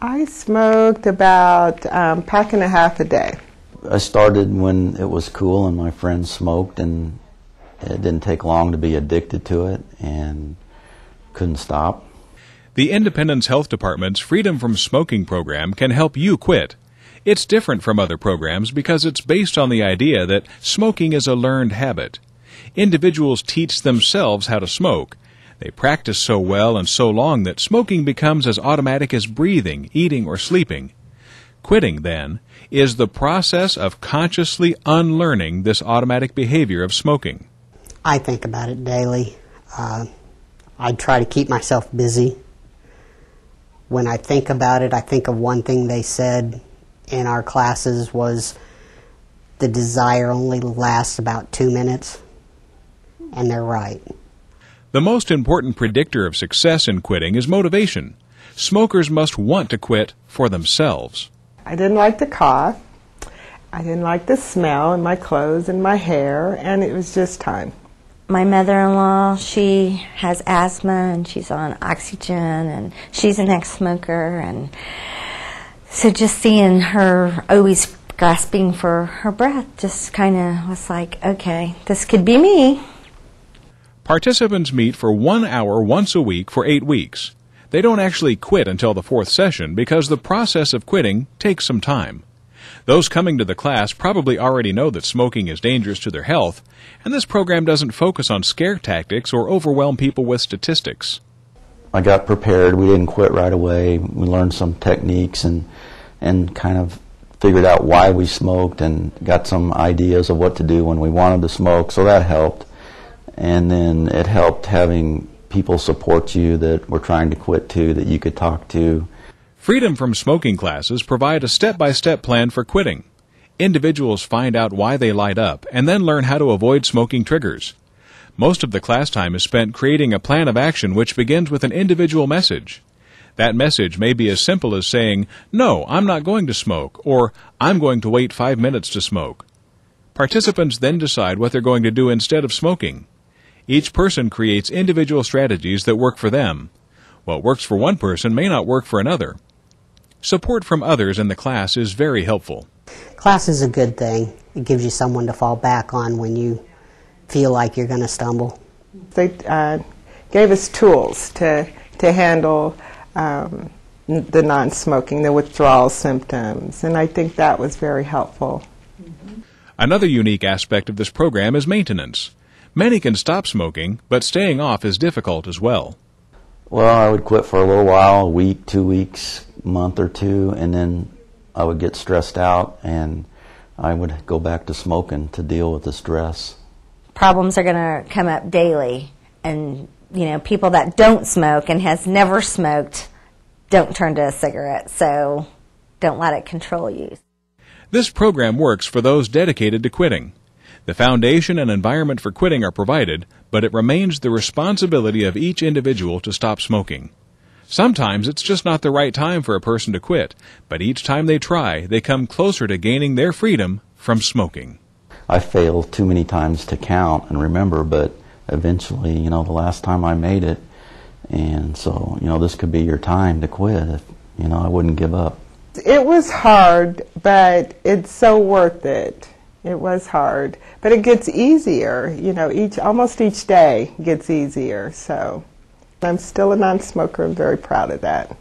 I smoked about pack and a half a day. I started when it was cool and my friends smoked, and it didn't take long to be addicted to it and couldn't stop. The Independence Health Department's Freedom from Smoking program can help you quit. It's different from other programs because it's based on the idea that smoking is a learned habit. Individuals teach themselves how to smoke. They practice so well and so long that smoking becomes as automatic as breathing, eating, or sleeping. Quitting, then, is the process of consciously unlearning this automatic behavior of smoking. I think about it daily. I try to keep myself busy. When I think about it, I think of one thing they said in our classes was the desire only lasts about 2 minutes, and they're right. The most important predictor of success in quitting is motivation. Smokers must want to quit for themselves. I didn't like the cough. I didn't like the smell in my clothes and my hair, and it was just time. My mother-in-law, she has asthma and she's on oxygen, and she's an ex-smoker, and so just seeing her always gasping for her breath just kind of was like, okay, this could be me. Participants meet for 1 hour once a week for 8 weeks. They don't actually quit until the 4th session because the process of quitting takes some time. Those coming to the class probably already know that smoking is dangerous to their health, and this program doesn't focus on scare tactics or overwhelm people with statistics. I got prepared. We didn't quit right away. We learned some techniques and kind of figured out why we smoked and got some ideas of what to do when we wanted to smoke, so that helped. And then it helped having people support you that were trying to quit too, that you could talk to. Freedom from Smoking classes provide a step-by-step plan for quitting. Individuals find out why they light up and then learn how to avoid smoking triggers. Most of the class time is spent creating a plan of action which begins with an individual message. That message may be as simple as saying, "No, I'm not going to smoke," or "I'm going to wait 5 minutes to smoke." Participants then decide what they're going to do instead of smoking. Each person creates individual strategies that work for them. What works for one person may not work for another. Support from others in the class is very helpful. Class is a good thing. It gives you someone to fall back on when you feel like you're going to stumble. They gave us tools to handle the non-smoking, the withdrawal symptoms, and I think that was very helpful. Another unique aspect of this program is maintenance. Many can stop smoking, but staying off is difficult as well. Well, I would quit for a little while, a week, 2 weeks, month or two, and then I would get stressed out and I would go back to smoking to deal with the stress. Problems are going to come up daily, and people that don't smoke and has never smoked don't turn to a cigarette, so don't let it control you. This program works for those dedicated to quitting. The foundation and environment for quitting are provided, but it remains the responsibility of each individual to stop smoking. Sometimes it's just not the right time for a person to quit, but each time they try, they come closer to gaining their freedom from smoking. I failed too many times to count and remember, but eventually, the last time I made it, and so, this could be your time to quit if, I wouldn't give up. It was hard, but it's so worth it. It was hard, but it gets easier. Almost each day gets easier. So I'm still a non-smoker. I'm very proud of that.